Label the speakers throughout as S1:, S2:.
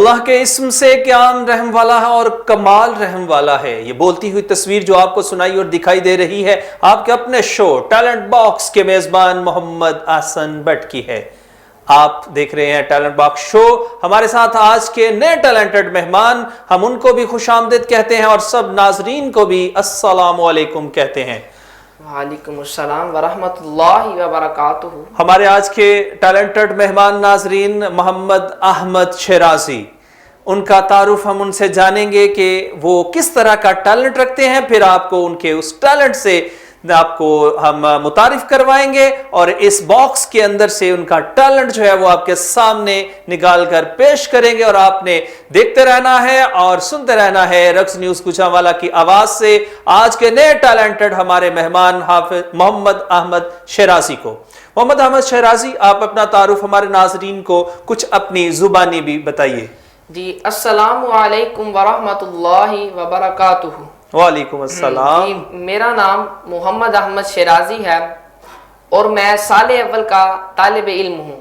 S1: اللہ کے اسم سے کہ عام رحم والا ہے اور کمال رحم والا ہے. یہ بولتی ہوئی تصویر جو آپ کو سنائی اور دکھائی دے رہی ہے آپ کے اپنے شو ٹیلنٹ باکس کے میزبان محمد احسن بٹ کی ہے. آپ دیکھ رہے ہیں ٹیلنٹ باکس شو. ہمارے ساتھ آج کے نئے ٹیلنٹڈ مہمان، ہم ان کو بھی خوش آمدید کہتے ہیں اور سب ناظرین کو بھی السلام علیکم کہتے ہیں.
S2: وعلیکم السلام ورحمۃ اللہ وبرکاتہ.
S1: ہمارے آج کے ٹیلنٹڈ مہمان ناظرین محمد احمد شیرازی، ان کا تعارف ہم ان سے جانیں گے کہ وہ کس طرح کا ٹیلنٹ رکھتے ہیں، پھر آپ کو ان کے اس ٹیلنٹ سے آپ کو ہم متعارف کروائیں گے اور اس باکس کے اندر سے ان کا ٹیلنٹ جو ہے وہ آپ کے سامنے نکال کر پیش کریں گے اور آپ نے دیکھتے رہنا ہے اور سنتے رہنا ہے رقص نیوز کچھا والا کی آواز سے آج کے نئے ٹیلنٹڈ ہمارے مہمان حافظ محمد احمد شیرازی کو. محمد احمد شیرازی، آپ اپنا تعارف ہمارے ناظرین کو کچھ اپنی زبانی بھی بتائیے.
S2: جی السلام علیکم ورحمۃ اللہ وبرکاتہ.
S1: وعلیکم السلام.
S2: جی میرا نام محمد احمد شیرازی ہے اور میں سال اول کا طالب علم ہوں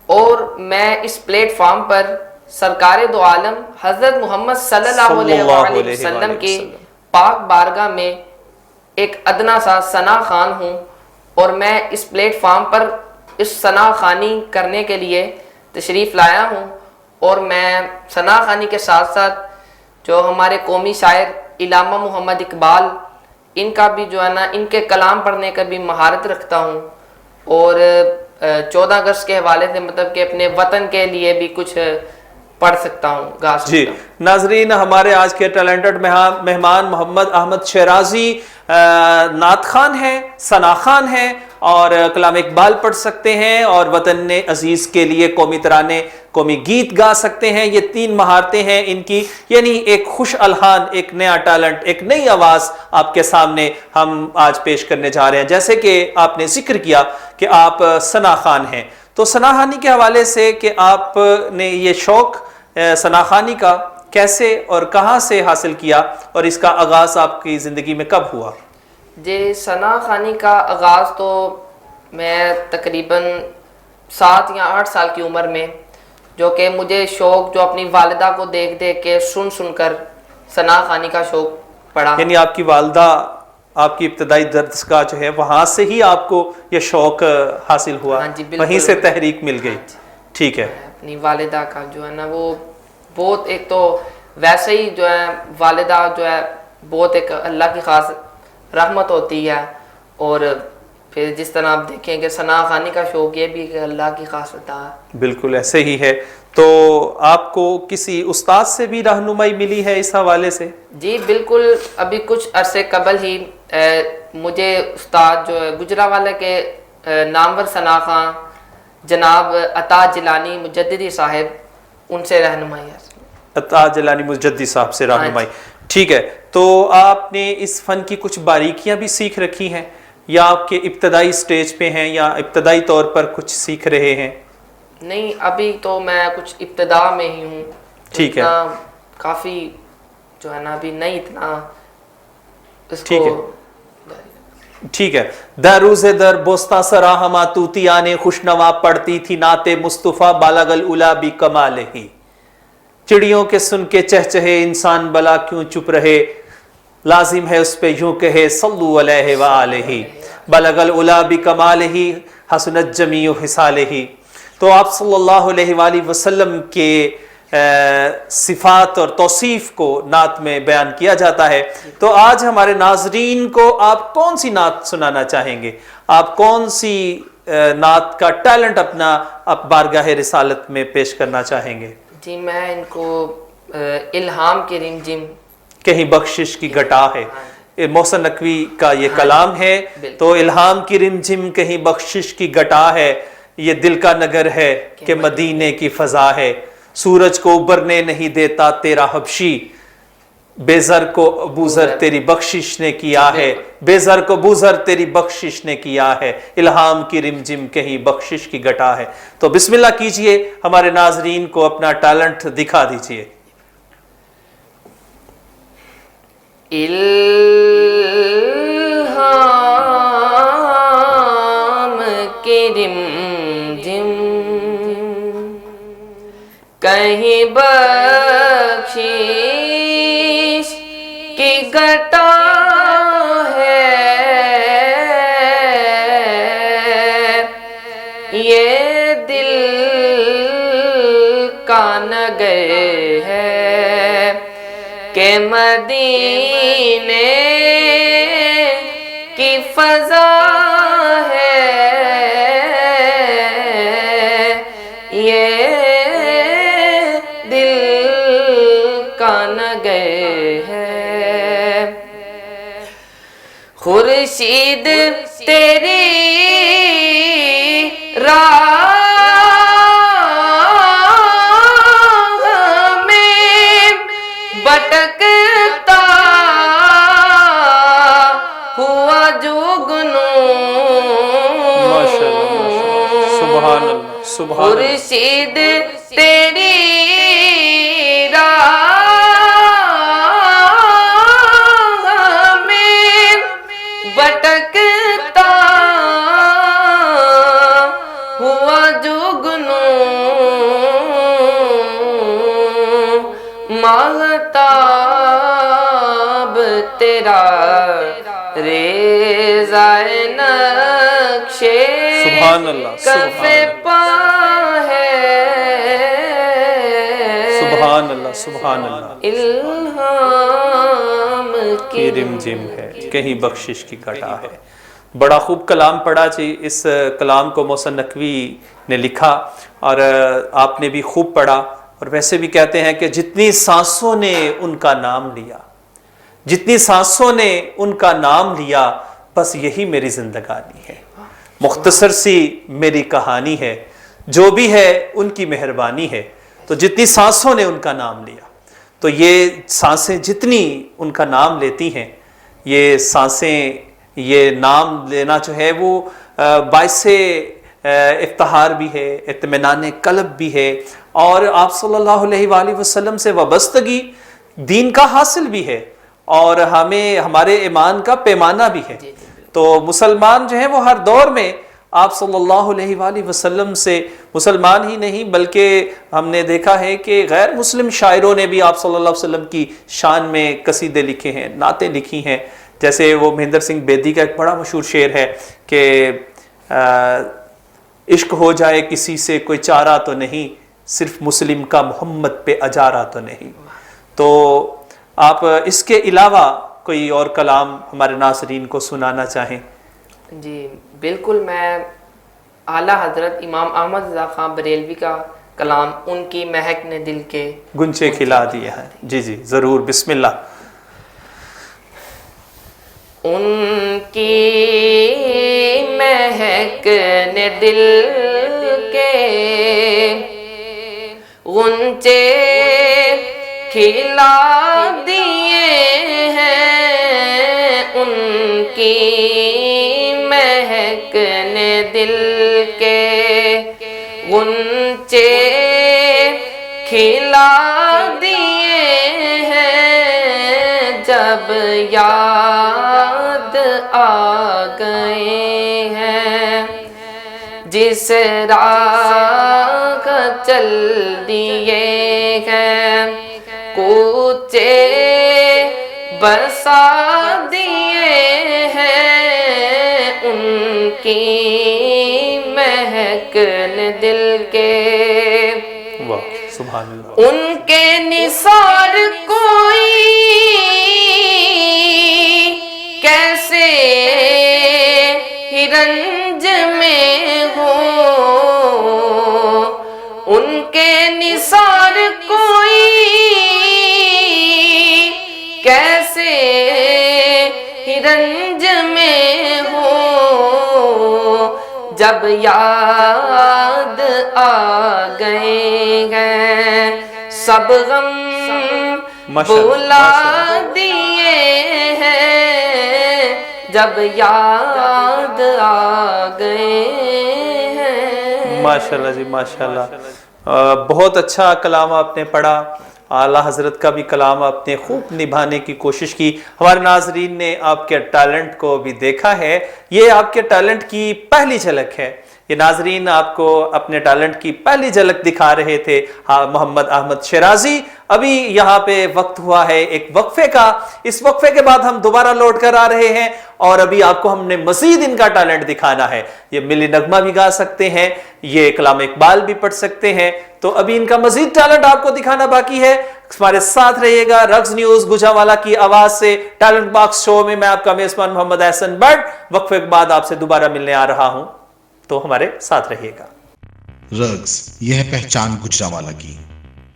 S2: اور میں اس پلیٹ فارم پر سرکار دو عالم حضرت محمد صلی اللہ علیہ وسلم کے پاک بارگاہ میں ایک ادنا سا ثنا خوان ہوں اور میں اس پلیٹ فارم پر اس ثنا خوانی کرنے کے لیے تشریف لایا ہوں. اور میں ثنا خوانی کے ساتھ ساتھ جو ہمارے قومی شاعر علامہ محمد اقبال، ان کا بھی جو ہے نا ان کے کلام پڑھنے کا بھی مہارت رکھتا ہوں اور 14 اگست کے حوالے سے مطلب کہ اپنے وطن کے لیے بھی کچھ پڑھ سکتا ہوں، گا سکتا ہوں.
S1: جی ناظرین، ہمارے آج کے ٹیلنٹڈ مہمان محمد احمد شیرازی نعت خوان ہیں، ثنا خوان ہیں اور کلام اقبال پڑھ سکتے ہیں اور وطن عزیز کے لیے قومی ترانے قومی گیت گا سکتے ہیں. یہ 3 مہارتیں ہیں ان کی، یعنی ایک خوش الحان، ایک نیا ٹیلنٹ، ایک نئی آواز آپ کے سامنے ہم آج پیش کرنے جا رہے ہیں. جیسے کہ آپ نے ذکر کیا کہ آپ ثنا خوان ہیں، تو ثنا خوانی کے حوالے سے کہ آپ نے یہ شوق ثنا خوانی کا کیسے اور کہاں سے حاصل کیا اور اس کا آغاز آپ کی زندگی میں کب ہوا؟
S2: جی ثنا خوانی کا آغاز تو میں تقریباً 7 یا 8 سال کی عمر میں، جو کہ مجھے شوق جو اپنی والدہ کو دیکھ دیکھ کے سن کر ثنا خوانی کا شوق پڑا.
S1: یعنی آپ کی والدہ آپ کی ابتدائی درسگاہ جو ہے وہاں سے ہی آپ کو یہ شوق حاصل ہوا؟
S2: ہاں جی بالکل،
S1: وہیں سے تحریک مل گئی. ٹھیک ہے.
S2: اپنی والدہ کا جو ہے نا وہ بہت، ایک تو ویسے ہی جو ہے والدہ جو ہے بہت ایک اللہ کی خاص رحمت ہوتی ہے اور پھر جس طرح آپ دیکھیں کہ ثنا خوانی کا شوق یہ بھی کہ اللہ کی خاص عطا ہے.
S1: بالکل ایسے ہی ہے. تو آپ کو کسی استاد سے بھی رہنمائی ملی ہے اس حوالے سے؟
S2: جی بالکل، ابھی کچھ عرصے قبل ہی مجھے استاد جو ہے گجرانوالہ کے نامور ثنا خوان جناب عطا جیلانی مجددی صاحب، ان سے رہنمائی ہے.
S1: عطا جیلانی مجددی صاحب سے رہنمائی. ٹھیک ہے. تو آپ نے اس فن کی کچھ باریکیاں بھی سیکھ رکھی ہیں یا آپ کے ابتدائی سٹیج پہ ہیں یا ابتدائی طور پر کچھ سیکھ رہے ہیں؟
S2: نہیں، ابھی تو میں کچھ ابتدا میں ہی ہوں.
S1: ٹھیک ہے.
S2: کافی جو ہے نا ابھی نہیں اتنا اس
S1: ٹھیک ہے.
S2: کو.
S1: ٹھیک ہے. در روز در بوستا سرا ہما طوطیانے خوشنوا پڑھتی تھی نعت مصطفیٰ بالغ العلا بھی کمال ہی. چڑیوں کے سن کے چہچہے انسان بلا کیوں چپ رہے، لازم ہے اس پہ یوں کہے صلو علیہ وآلہ بلغ العلا بھی کمال ہی حسنت جمیع خصالہ. تو آپ صلی اللہ علیہ وآلہ وسلم کے صفات اور توصیف کو نعت میں بیان کیا جاتا ہے. تو آج ہمارے ناظرین کو آپ کون سی نعت سنانا چاہیں گے؟ آپ کون سی نعت کا ٹیلنٹ اپنا بارگاہ رسالت میں پیش کرنا چاہیں گے؟
S2: جی میں ان کو الہام کی رمجم،
S1: کہیں بخشش کی گھٹا ہے، محسن نقوی کا یہ کلام ہے. تو الہام کی رمجم کہیں بخشش کی گھٹا ہے، یہ دل کا نگر ہے کہ مدینے کی فضا ہے. سورج کو ابھرنے نہیں دیتا تیرا حبشی، بے زر کو ابوذر تیری بخشش نے کیا ہے، بے زر کو ابوذر تیری بخشش نے کیا ہے. الہام کی رمجم کہیں بخشش کی گھٹا ہے. تو بسم اللہ کیجئے، ہمارے ناظرین کو اپنا ٹیلنٹ دکھا دیجئے.
S2: الہام کی رمجم کہیں بخشش کی گھٹا ہے، یہ دل کا نگر ہے کہ مدینے کی فضا ہے، یہ دل کا نگر ہے۔ خورشید تیری راہ میں بھٹکتا ہوا جگنوں،
S1: سبحان اللہ، سبحان اللہ۔
S2: خورشید تیری راہ میں بھٹکتا ہوا جگنوں، ماہتاب تیرا ریزۂ نقشے
S1: سبحان اللہ،
S2: کف پا ہے،
S1: سبحان اللہ، سبحان اللہ۔
S2: الہام
S1: کی رمجم ہے، کہیں بخشش کی گھٹا ہے۔ بڑا خوب کلام پڑھا جی، اس کلام کو محسن نقوی نے لکھا اور آپ نے بھی خوب پڑھا، اور ویسے بھی کہتے ہیں کہ جتنی سانسوں نے ان کا نام لیا، جتنی سانسوں نے ان کا نام لیا، بس یہی میری زندگانی ہے، مختصر سی میری کہانی ہے، جو بھی ہے ان کی مہربانی ہے۔ تو جتنی سانسوں نے ان کا نام لیا، تو یہ سانسیں جتنی ان کا نام لیتی ہیں، یہ سانسیں، یہ نام لینا جو ہے وہ باعث افتخار بھی ہے، اطمینان قلب بھی ہے، اور آپ صلی اللہ علیہ وآلہ وسلم سے وابستگی دین کا حاصل بھی ہے، اور ہمیں ہمارے ایمان کا پیمانہ بھی ہے۔ تو مسلمان جو ہے وہ ہر دور میں آپ صلی اللہ علیہ وآلہ وسلم سے، مسلمان ہی نہیں بلکہ ہم نے دیکھا ہے کہ غیر مسلم شاعروں نے بھی آپ صلی اللہ علیہ وسلم کی شان میں قصیدے لکھے ہیں، نعتیں لکھی ہیں، جیسے وہ مہندر سنگھ بیدی کا ایک بڑا مشہور شعر ہے کہ عشق ہو جائے کسی سے کوئی چارہ تو نہیں، صرف مسلم کا محمد پہ اجارہ تو نہیں۔ تو آپ اس کے علاوہ کوئی اور کلام ہمارے ناظرین کو سنانا چاہیں؟
S2: جی بالکل، میں اعلیٰ حضرت امام احمد رضا خان بریلوی کا کلام ان کی مہک نے دل کے
S1: گنچے کھلا دیے ہیں، جی جی ضرور، بسم اللہ۔
S2: ان کی مہک نے دل کے غنچے کھلا دیے ہیں، ان کی مہک نے دل کے غنچے کھلا دیے ہیں، جب یاد آ گئے ہیں جس راہ چل دیے ہیں، کوچے برسا دیے ہیں، ان کی مہک نے دل کے،
S1: واہ سبحان اللہ۔
S2: ان کے نثار کوئی کیسے ہی رنج میں ہو، ان کے نثار کوئی کیسے ہی رنج میں ہو، جب یاد آ گئے ہیں سب غم بھلا دیے ہیں، جب یاد آ گئے ہیں۔
S1: ماشاءاللہ جی ماشاءاللہ، بہت اچھا کلام آپ نے پڑھا، اعلیٰ حضرت کا بھی کلام آپ نے خوب نبھانے کی کوشش کی۔ ہمارے ناظرین نے آپ کے ٹیلنٹ کو بھی دیکھا ہے، یہ آپ کے ٹیلنٹ کی پہلی جھلک ہے، یہ ناظرین آپ کو اپنے ٹیلنٹ کی پہلی جھلک دکھا رہے تھے محمد احمد شیرازی. ابھی یہاں پہ وقت ہوا ہے ایک وقفے کا. اس وقفے کے بعد ہم دوبارہ لوٹ کر آ رہے ہیں اور ابھی آپ کو ہم نے مزید ان کا ٹیلنٹ دکھانا ہے. یہ ملی نغمہ بھی گا سکتے ہیں, یہ کلام اقبال بھی پڑھ سکتے ہیں, تو ابھی ان کا مزید ٹیلنٹ آپ کو دکھانا باقی ہے. ہمارے ساتھ رہیے گا. رگز نیوز گوجرانوالہ کی آواز سے ٹیلنٹ باکس شو میں میں آپ کا میزبان محمد احسن بٹ وقفے کے بعد آپ سے دوبارہ ملنے آ رہا ہوں, تو ہمارے ساتھ رہیے گا.
S3: رگز, یہ ہے پہچان گوجرانوالہ کی.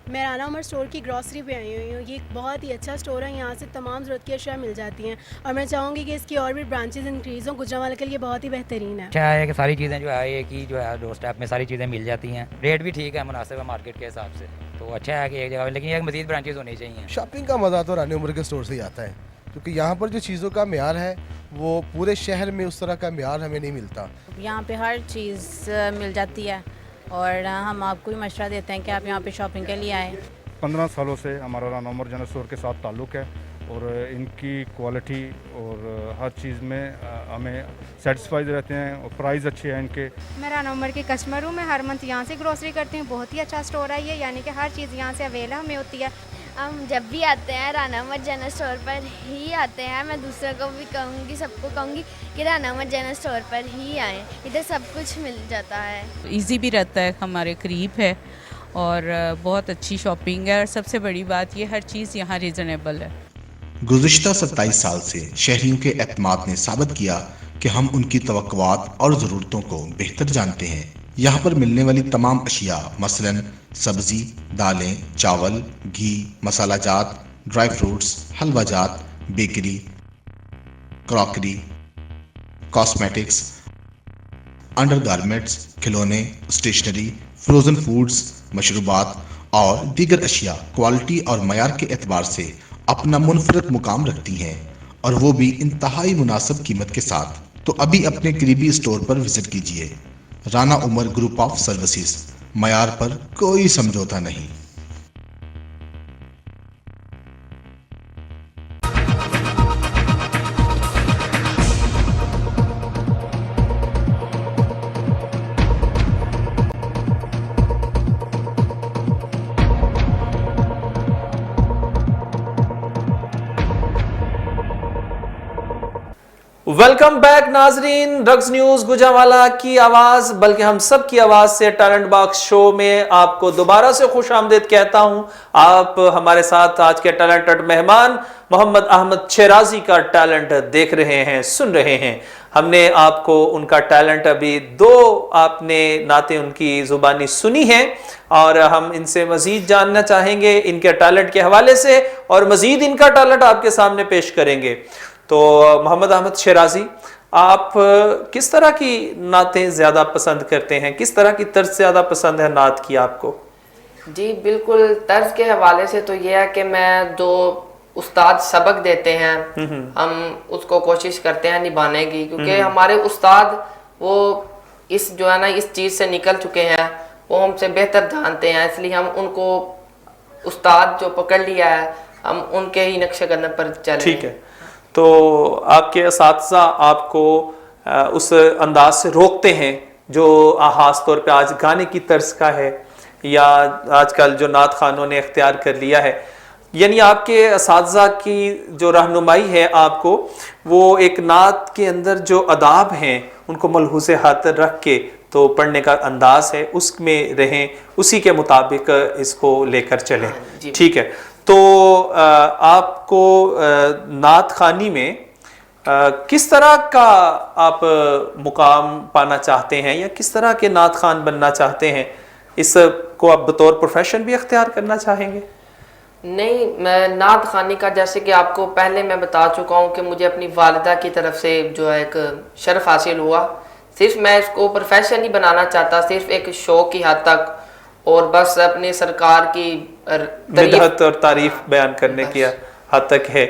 S4: میں رانا عمر اسٹور کی گروسری پہ آئی ہوئی ہوں. یہ ایک بہت ہی اچھا اسٹور ہے, یہاں سے تمام ضرورت کی اشیاء مل جاتی ہیں اور میں چاہوں گی کہ اس کی اور بھی برانچز انکریز ہوں. گوجرانوالہ کے لیے بہت ہی بہترین ہے.
S5: اچھا ہے کہ ساری چیزیں جو ہے ایک ہی جو ہے ڈور اسٹیپ میں ساری چیزیں مل جاتی ہیں, ریٹ بھی ٹھیک ہے, مناسب ہے مارکیٹ کے حساب سے, تو اچھا ہے کہ ایک جگہ, لیکن ایک مزید برانچز ہونی چاہیے.
S6: شاپنگ کا مزہ تو رانا عمر کے اسٹور سے ہی آتا ہے, کیونکہ یہاں پر جو چیزوں کا معیار ہے وہ پورے شہر میں اس طرح کا معیار ہمیں نہیں ملتا.
S7: یہاں پہ ہر چیز مل جاتی ہے اور ہم آپ کو بھی مشورہ دیتے ہیں کہ آپ یہاں پہ شاپنگ کے لیے آئیں.
S8: 15 سالوں سے ہمارا رانا عمر جنرل اسٹور کے ساتھ تعلق ہے اور ان کی کوالٹی اور ہر چیز میں ہمیں سیٹسفائیڈ رہتے ہیں اور پرائز اچھے ہیں ان کے.
S9: میں رانا عمر کی کسٹمر ہوں, میں ہر منتھ یہاں سے گروسری کرتی ہوں. بہت ہی اچھا اسٹور ہے یہ, یعنی کہ ہر چیز یہاں سے اویلیبل ہمیں ہوتی ہے.
S10: ہم جب بھی آتے ہیں رانا عمر جنرل اسٹور پر ہی آتے ہیں. میں دوسروں کو بھی کہوں گی, سب کو کہوں گی کہ رانا عمر جنرل اسٹور پر ہی آئیں, ادھر سب کچھ مل جاتا ہے.
S11: ایزی بھی رہتا ہے, ہمارے قریب ہے اور بہت اچھی شاپنگ ہے, اور سب سے بڑی بات یہ ہر چیز یہاں ریزنیبل ہے.
S3: گزشتہ 27 سال سے شہریوں کے اعتماد نے ثابت کیا کہ ہم ان کی توقعات اور ضرورتوں کو بہتر جانتے ہیں. یہاں پر ملنے والی تمام اشیاء مثلاً سبزی, دالیں, چاول, گھی, مسالہ جات, ڈرائی فروٹس, حلوہ جات, bakery, crockery, cosmetics, under garments, کھلونے, اسٹیشنری, فروزن فوڈز, مشروبات اور دیگر اشیاء کوالٹی اور معیار کے اعتبار سے اپنا منفرد مقام رکھتی ہیں, اور وہ بھی انتہائی مناسب قیمت کے ساتھ. تو ابھی اپنے قریبی اسٹور پر وزٹ کیجیے. رانا عمر گروپ آف سروسز, معیار پر کوئی سمجھوتا نہیں.
S1: ویلکم بیک ناظرین. رگز نیوز گوجرانوالہ کی آواز, بلکہ ہم سب کی آواز سے ٹیلنٹ باکس شو میں آپ کو دوبارہ سے خوش آمدید کہتا ہوں. آپ ہمارے ساتھ آج کے ٹیلنٹڈ مہمان محمد احمد شیرازی کا ٹیلنٹ دیکھ رہے ہیں, سن رہے ہیں. ہم نے آپ کو ان کا ٹیلنٹ ابھی 2 آپ نے نعتیں ان کی زبانی سنی ہیں, اور ہم ان سے مزید جاننا چاہیں گے ان کے ٹیلنٹ کے حوالے سے, اور مزید ان کا ٹیلنٹ آپ کے سامنے پیش کریں گے. تو محمد احمد شیرازی, آپ کس طرح کی نعتیں زیادہ پسند کرتے ہیں, کس طرح کی طرز زیادہ پسند ہے نعت کی آپ کو؟
S2: جی بالکل, طرز کے حوالے سے تو یہ ہے کہ میں جو استاد سبق دیتے ہیں ہم اس کو کوشش کرتے ہیں نبھانے کی, کیونکہ ہمارے استاد وہ اس جو ہے نا اس چیز سے نکل چکے ہیں, وہ ہم سے بہتر جانتے ہیں, اس لیے ہم ان کو استاد جو پکڑ لیا ہے ہم ان کے ہی نقش قدم پر چلے.
S1: ٹھیک ہے, تو آپ کے اساتذہ آپ کو اس انداز سے روکتے ہیں جو خاص طور پہ آج گانے کی طرز کا ہے یا آج کل جو نعت خوانوں نے اختیار کر لیا ہے, یعنی آپ کے اساتذہ کی جو رہنمائی ہے آپ کو, وہ ایک نعت کے اندر جو آداب ہیں ان کو ملحوظ خاطر رکھ کے تو پڑھنے کا انداز ہے اس میں رہیں, اسی کے مطابق اس کو لے کر چلیں. ٹھیک ہے, تو آپ کو نعت خوانی میں کس طرح کا آپ مقام پانا چاہتے ہیں, یا کس طرح کے نعت خوان بننا چاہتے ہیں؟ اس کو آپ بطور پروفیشن بھی اختیار کرنا چاہیں گے؟
S2: نہیں, میں نعت خوانی کا جیسے کہ آپ کو پہلے میں بتا چکا ہوں کہ مجھے اپنی والدہ کی طرف سے جو ہے ایک شرف حاصل ہوا. صرف میں اس کو پروفیشن نہیں بنانا چاہتا, صرف ایک شوق کی حد تک, اور بس اپنے سرکار کی
S1: مدحت اور تعریف بیان کرنے کی حد تک ہے.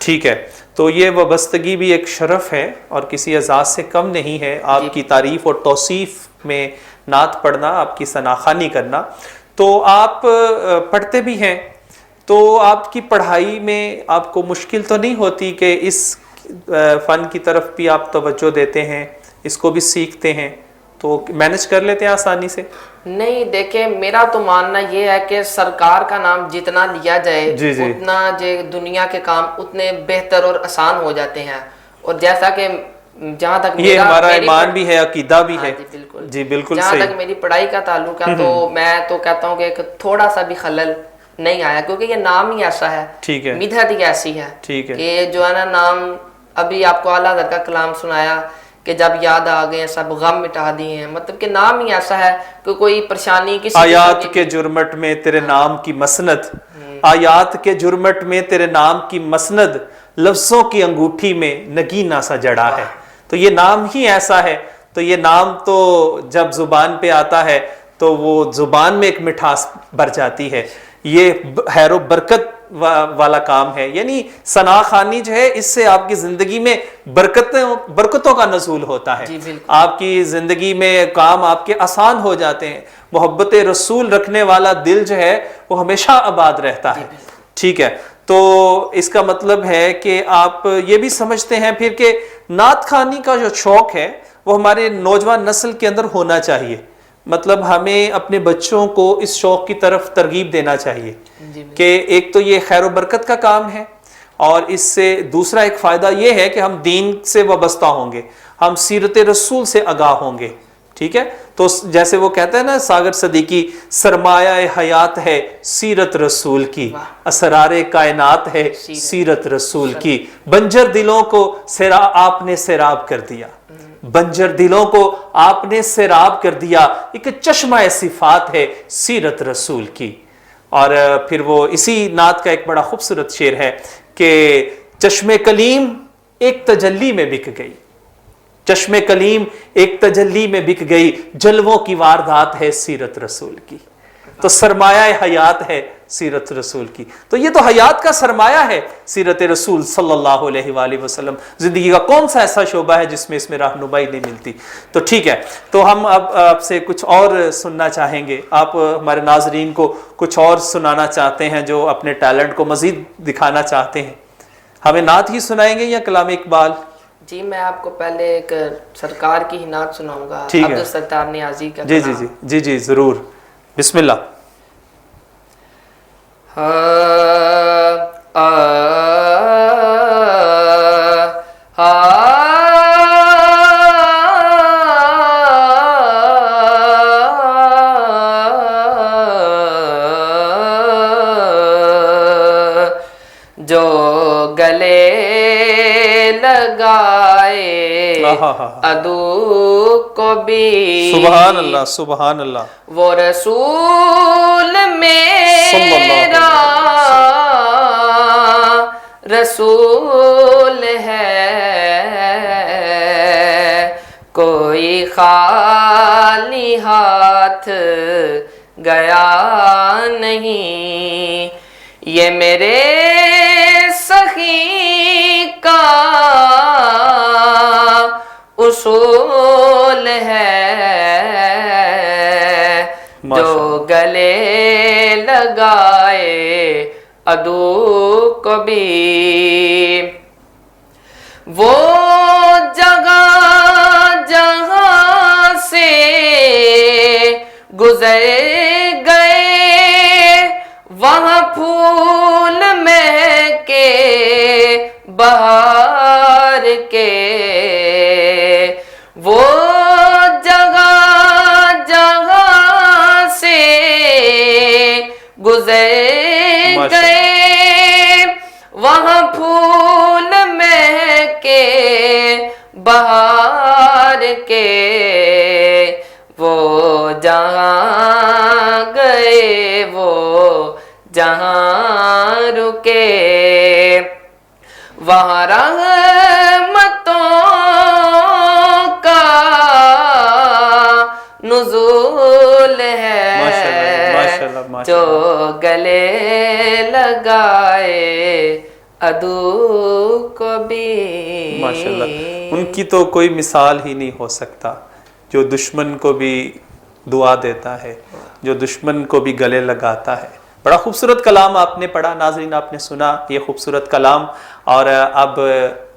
S1: ٹھیک ہے, تو یہ وابستگی بھی ایک شرف ہے اور کسی اعزاز سے کم نہیں ہے. آپ کی تعریف اور توصیف میں نعت پڑھنا, آپ کی ثناخوانی کرنا. تو آپ پڑھتے بھی ہیں, تو آپ کی پڑھائی میں آپ کو مشکل تو نہیں ہوتی کہ اس فن کی طرف بھی آپ توجہ دیتے ہیں, اس کو بھی سیکھتے ہیں, تو مینج کر لیتے ہیں آسانی سے؟
S2: نہیں دیکھیں، میرا تو ماننا یہ ہے کہ سرکار کا نام جتنا لیا جائے اتنا دنیا کے کام اتنے بہتر اور آسان ہو جاتے ہیں. اور جیسا کہ جہاں تک
S1: یہ ہمارا ایمان بھی ہے، عقیدہ بھی ہے.
S2: جی بالکل جہاں تک میری پڑھائی کا تعلق ہے تو میں تو کہتا ہوں کہ ایک تھوڑا سا بھی خلل نہیں آیا، کیونکہ یہ نام ہی ایسا ہے، مدحت ہی ایسی ہے کہ جو ہے نا نام. ابھی آپ کو اعلیٰ حضرت کا کلام سنایا کہ جب یاد آ گئے سب غم مٹا دیے ہیں، مطلب کہ نام ہی ایسا ہے کہ کوئی پریشانی کسی
S1: آیات کے جرمٹ میں تیرے نام کی مسند، آیات کے جرمٹ میں تیرے نام کی مسند، لفظوں کی انگوٹھی میں نگینہ سا جڑا ہے. تو یہ نام ہی ایسا ہے. تو یہ نام تو جب زبان پہ آتا ہے تو وہ زبان میں ایک مٹھاس بھر جاتی ہے. یہ خیر و برکت والا کام ہے. یعنی ثنا خوانی جو ہے اس سے آپ کی زندگی میں برکتوں کا نزول ہوتا ہے. آپ کی زندگی میں کام آپ کے آسان ہو جاتے ہیں. محبت رسول رکھنے والا دل جو ہے وہ ہمیشہ آباد رہتا ہے. ٹھیک ہے، تو اس کا مطلب ہے کہ آپ یہ بھی سمجھتے ہیں پھر کہ نعت خوانی کا جو شوق ہے وہ ہمارے نوجوان نسل کے اندر ہونا چاہیے. مطلب ہمیں اپنے بچوں کو اس شوق کی طرف ترغیب دینا چاہیے کہ ایک تو یہ خیر و برکت کا کام ہے، اور اس سے دوسرا ایک فائدہ یہ ہے کہ ہم دین سے وابستہ ہوں گے، ہم سیرت رسول سے آگاہ ہوں گے. ٹھیک ہے، تو جیسے وہ کہتے ہیں نا ساگر صدیقی، سرمایہ حیات ہے سیرت رسول کی، اسرار کائنات ہے سیرت رسول کی، بنجر دلوں کو آپ نے سیراب کر دیا، بنجر دلوں کو آپ نے سیراب کر دیا، ایک چشمہ صفات ہے سیرت رسول کی. اور پھر وہ اسی نعت کا ایک بڑا خوبصورت شعر ہے کہ چشم کلیم ایک تجلی میں بک گئی، چشم کلیم ایک تجلی میں بک گئی، جلووں کی واردات ہے سیرت رسول کی. تو سرمایہ حیات ہے سیرت رسول کی. تو یہ تو حیات کا سرمایہ ہے سیرت رسول صلی اللہ علیہ وآلہ وسلم. زندگی کا کون سا ایسا شعبہ ہے جس میں اس میں رہنمائی نہیں ملتی؟ تو ٹھیک ہے، تو ہم اب آپ سے کچھ اور سننا چاہیں گے. آپ ہمارے ناظرین کو کچھ اور سنانا چاہتے ہیں جو اپنے ٹیلنٹ کو مزید دکھانا چاہتے ہیں. ہمیں نعت ہی سنائیں گے یا کلام اقبال؟
S2: جی میں آپ کو پہلے ایک سرکار کی ہی نعت سناؤں گا، عبدالستار نیازی کا.
S1: جی جی جی جی جی ضرور، بسم اللہ.
S2: جو گلے لگائے عدو کو بھی،
S1: سبحان اللہ سبحان اللہ،
S2: وہ رسول میرا رسول ہے، کوئی خالی ہاتھ گیا نہیں. یہ میرے سخی کا اصول ہے، جو گلے لگائے عدو کو بھی. وہ جگہ جہاں سے گزر گئے، وہاں پھول مہکے بہار کے. وہ جگہ جہاں سے گزر گئے، وہاں پھول مہکے بہار کے. وہ جہاں گئے وہ جہاں رکے، وہاں رحمتوں کا نزول ہے، جو گلے لگائے عدو کو بھی.
S1: ماشاءاللہ، ان کی تو کوئی مثال ہی نہیں ہو سکتا، جو دشمن کو بھی دعا دیتا ہے، جو دشمن کو بھی گلے لگاتا ہے. بڑا خوبصورت کلام آپ نے پڑھا، ناظرین آپ نے سنا یہ خوبصورت کلام. اور اب